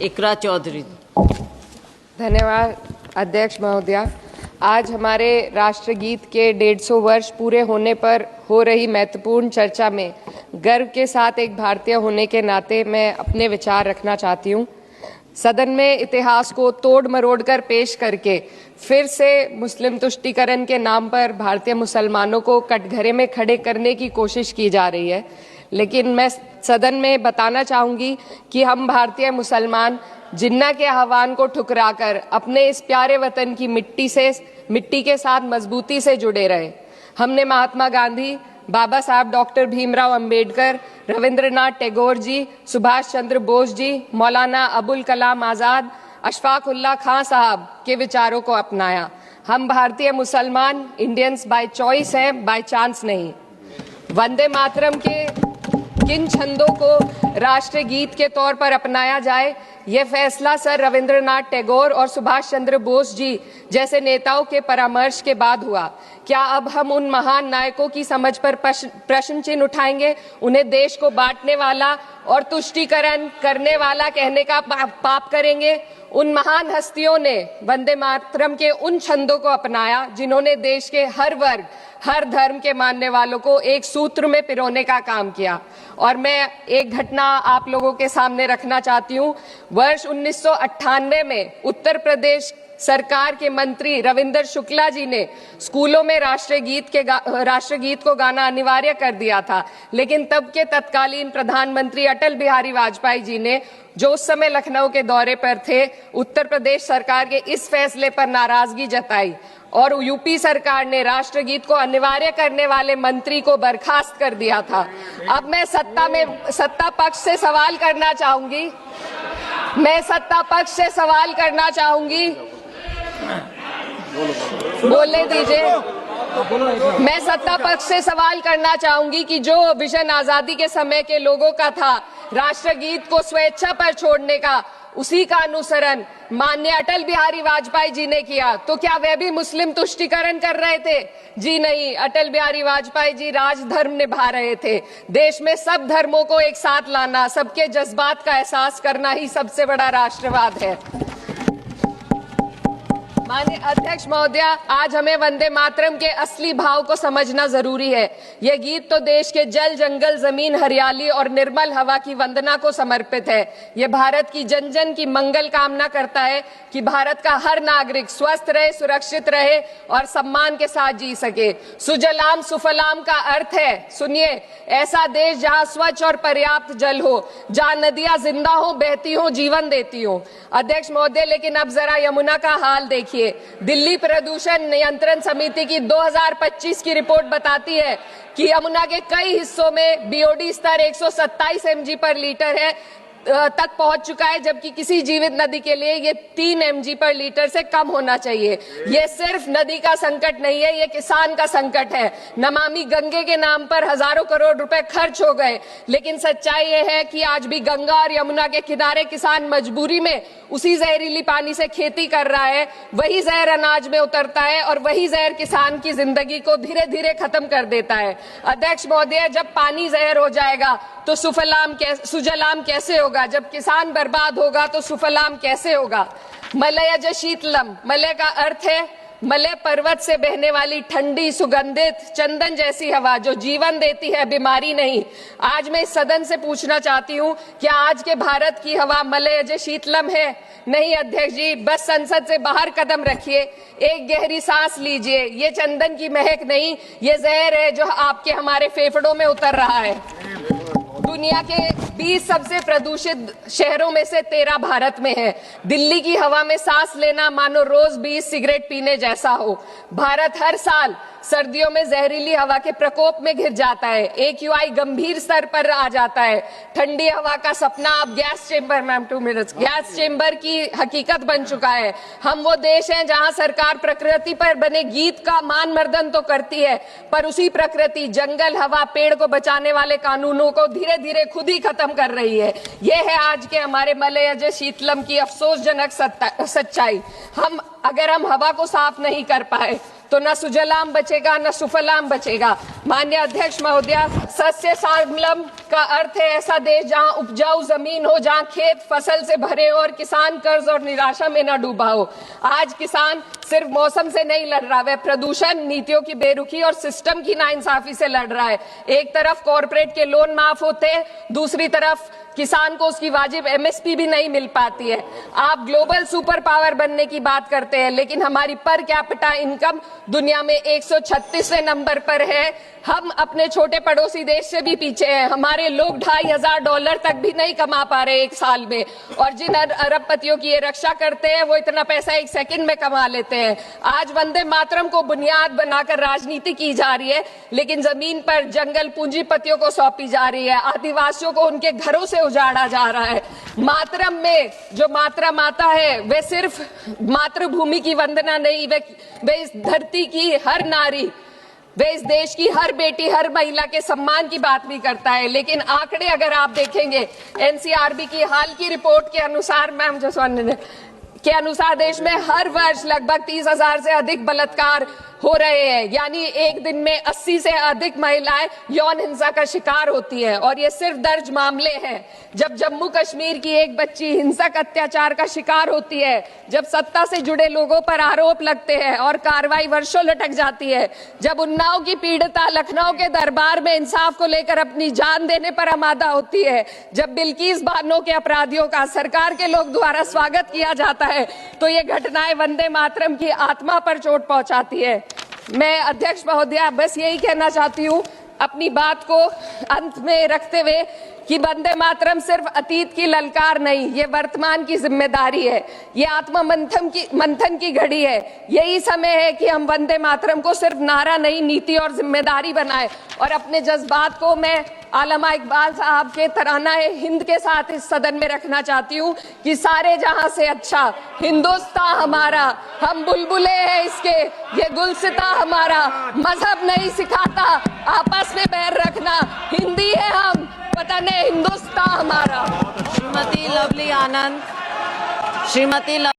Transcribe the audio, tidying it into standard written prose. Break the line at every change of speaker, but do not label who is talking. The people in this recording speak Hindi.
इकरा चौधरी।
धन्यवाद अध्यक्ष महोदया। आज हमारे राष्ट्रगीत के 150 वर्ष पूरे होने पर हो रही महत्वपूर्ण चर्चा में गर्व के साथ एक भारतीय होने के नाते मैं अपने विचार रखना चाहती हूँ। सदन में इतिहास को तोड़ मरोड़ कर पेश करके फिर से मुस्लिम तुष्टीकरण के नाम पर भारतीय मुसलमानों को कटघरे में खड़े करने की कोशिश की जा रही है। लेकिन मैं सदन में बताना चाहूँगी कि हम भारतीय मुसलमान जिन्ना के आह्वान को ठुकराकर अपने इस प्यारे वतन की मिट्टी के साथ मजबूती से जुड़े रहे। हमने महात्मा गांधी, बाबा साहब डॉक्टर भीमराव अंबेडकर, रविंद्रनाथ टैगोर जी, सुभाष चंद्र बोस जी, मौलाना अबुल कलाम आज़ाद, अशफाक उल्लाह खां साहब के विचारों को अपनाया। हम भारतीय मुसलमान इंडियंस बाय चॉइस हैं, बाय चांस नहीं। वंदे मातरम के किन छंदों को राष्ट्रगीत के तौर पर अपनाया जाए, यह फैसला सर रविंद्रनाथ टैगोर और सुभाष चंद्र बोस जी जैसे नेताओं के परामर्श के बाद हुआ। क्या अब हम उन महान नायकों की समझ पर प्रश्न चिन्ह उठाएंगे? उन्हें देश को बांटने वाला और तुष्टीकरण करने वाला कहने का पाप करेंगे? उन महान हस्तियों ने वंदे मातरम के उन छंदों को अपनाया जिन्होंने देश के हर वर्ग, हर धर्म के मानने वालों को एक सूत्र में पिरोने का काम किया। और मैं एक घटना आप लोगों के सामने रखना चाहती हूँ। वर्ष 1998 में उत्तर प्रदेश सरकार के मंत्री रविंदर शुक्ला जी ने स्कूलों में राष्ट्रगीत को गाना अनिवार्य कर दिया था। लेकिन तब के तत्कालीन प्रधानमंत्री अटल बिहारी वाजपेयी जी ने, जो उस समय लखनऊ के दौरे पर थे, उत्तर प्रदेश सरकार के इस फैसले पर नाराजगी जताई और यूपी सरकार ने राष्ट्रगीत को अनिवार्य करने वाले मंत्री को बर्खास्त कर दिया था। अब मैं सत्ता पक्ष से सवाल करना चाहूंगी। बोलने दीजिए। मैं सत्ता पक्ष से सवाल करना चाहूंगी कि जो विजन आजादी के समय के लोगों का था राष्ट्रगीत को स्वेच्छा पर छोड़ने का, उसी का अनुसरण माननीय अटल बिहारी वाजपेयी जी ने किया, तो क्या वे भी मुस्लिम तुष्टीकरण कर रहे थे? जी नहीं। अटल बिहारी वाजपेयी जी राजधर्म निभा रहे थे। देश में सब धर्मों को एक साथ लाना, सबके जज्बात का एहसास करना ही सबसे बड़ा राष्ट्रवाद है। माननीय अध्यक्ष महोदया, आज हमें वंदे मातरम के असली भाव को समझना जरूरी है। यह गीत तो देश के जल, जंगल, जमीन, हरियाली और निर्मल हवा की वंदना को समर्पित है। यह भारत की जन जन की मंगल कामना करता है कि भारत का हर नागरिक स्वस्थ रहे, सुरक्षित रहे और सम्मान के साथ जी सके। सुजलाम सुफलाम का अर्थ है, सुनिए, ऐसा देश जहाँ स्वच्छ और पर्याप्त जल हो, जहाँ नदियां जिंदा हो, बहती हो, जीवन देती हो। अध्यक्ष महोदय, लेकिन अब जरा यमुना का हाल देखिए। दिल्ली प्रदूषण नियंत्रण समिति की 2025 की रिपोर्ट बताती है कि यमुना के कई हिस्सों में बीओडी स्तर 127 mg पर लीटर है तक पहुंच चुका है, जबकि किसी जीवित नदी के लिए ये 3 mg पर लीटर से कम होना चाहिए। ये सिर्फ नदी का संकट नहीं है, ये किसान का संकट है। नमामि गंगे के नाम पर हजारों करोड़ रुपए खर्च हो गए, लेकिन सच्चाई ये है कि आज भी गंगा और यमुना के किनारे किसान मजबूरी में उसी जहरीली पानी से खेती कर रहा है। वही जहर अनाज में उतरता है और वही जहर किसान की जिंदगी को धीरे धीरे खत्म कर देता है। अध्यक्ष महोदय, जब पानी जहर हो जाएगा तो सुजलाम कैसे होगा? जब किसान बर्बाद होगा तो सुफलाम कैसे होगा? मलयज शीतलम, मलय का अर्थ है मलय पर्वत से बहने वाली ठंडी, सुगंधित, चंदन जैसी हवा जो जीवन देती है, बीमारी नहीं। आज मैं इस सदन से पूछना चाहती हूँ, क्या आज के भारत की हवा मलयज शीतलम है? नहीं अध्यक्ष जी, बस संसद से बाहर कदम रखिए, एक गहरी सांस लीजिए। ये चंदन की महक नहीं, ये जहर है जो आपके हमारे फेफड़ों में उतर रहा है। दुनिया के 20 सबसे प्रदूषित शहरों में से 13 भारत में है। दिल्ली की हवा में सांस लेना मानो रोज 20 सिगरेट पीने जैसा हो। भारत हर साल सर्दियों में जहरीली हवा के प्रकोप में घिर जाता है। AQI गंभीर स्तर पर आ जाता है। ठंडी हवा का सपना अब गैस चेंबर की हकीकत बन चुका है। हम वो देश हैं जहां सरकार प्रकृति पर बने गीत का मान मर्दन तो करती है, पर उसी प्रकृति, जंगल, हवा, पेड़ को बचाने वाले कानूनों को धीरे धीरे खुद ही खत्म कर रही है। ये है आज के हमारे मलयज शीतलम की अफसोसजनक सच्चाई। अगर हम हवा को साफ नहीं कर पाए तो न सुजलाम बचेगा न सुफलाम बचेगा। माननीय अध्यक्ष महोदया, सस्य श्यामलम का अर्थ है ऐसा देश जहां उपजाऊ जमीन हो, जहां खेत फसल से भरे हो और किसान कर्ज और निराशा में न डूबा हो। आज किसान सिर्फ मौसम से नहीं लड़ रहा, वह प्रदूषण, नीतियों की बेरुखी और सिस्टम की नाइंसाफी से लड़ रहा है। एक तरफ कॉर्पोरेट के लोन माफ होते हैं, दूसरी तरफ किसान को उसकी वाजिब एमएसपी भी नहीं मिल पाती है। आप ग्लोबल सुपर पावर बनने की बात करते हैं, लेकिन हमारी पर कैपिटा इनकम दुनिया में 136वें नंबर पर है। हम अपने छोटे पड़ोसी देश से भी पीछे हैं। हमारे लोग $2,500 तक भी नहीं कमा पा रहे एक साल में, और जिन अरबपतियों की ये रक्षा करते हैं वो इतना पैसा एक सेकंड में कमा लेते हैं। आज वंदे मातरम को बुनियाद बनाकर राजनीति की जा रही है, लेकिन जमीन पर जंगल पूंजीपतियों को सौंपी जा रही है। आदिवासियों को उनके घरों से उजाड़ा जा रहा है। मातरम में जो मात्रा माता है वे सिर्फ मातृभूमि की वंदना नहीं, वे इस धरती की हर नारी, वे इस देश की हर बेटी, हर महिला के सम्मान की बात भी करता है। लेकिन आंकड़े अगर आप देखेंगे, एनसीआरबी की हाल की रिपोर्ट के अनुसार, मैम जसवंत के अनुसार देश में हर वर्ष लगभग 30,000 से अधिक बलात्कार हो रहे हैं। यानी एक दिन में 80 से अधिक महिलाएं यौन हिंसा का शिकार होती हैं, और ये सिर्फ दर्ज मामले हैं। जब जम्मू कश्मीर की एक बच्ची हिंसक अत्याचार का शिकार होती है, जब सत्ता से जुड़े लोगों पर आरोप लगते हैं और कार्रवाई वर्षों लटक जाती है, जब उन्नाव की पीड़िता लखनऊ के दरबार में इंसाफ को लेकर अपनी जान देने पर आमादा होती है, जब बिल्किस बानो के अपराधियों का सरकार के लोग द्वारा स्वागत किया जाता है, तो ये घटनाएं वंदे मातरम की आत्मा पर चोट पहुंचाती है। मैं अध्यक्ष महोदया बस यही कहना चाहती हूँ अपनी बात को अंत में रखते हुए कि वंदे मातरम सिर्फ अतीत की ललकार नहीं, ये वर्तमान की जिम्मेदारी है। ये आत्म मंथन की घड़ी है। यही समय है कि हम वंदे मातरम को सिर्फ नारा नहीं, नीति और जिम्मेदारी बनाएं। और अपने जज्बात को मैं आलमा इकबाल साहब के तराना हिंद के साथ इस सदन में रखना चाहती हूँ कि सारे जहां से अच्छा हिंदुस्तान हमारा, हम बुलबुले हैं इसके, ये गुलसिता हमारा, मजहब नहीं सिखाता आपस में बैर रखना, हिंदी है हम, वतन है हिंदुस्तान हमारा।
श्रीमती लवली आनंद, श्रीमती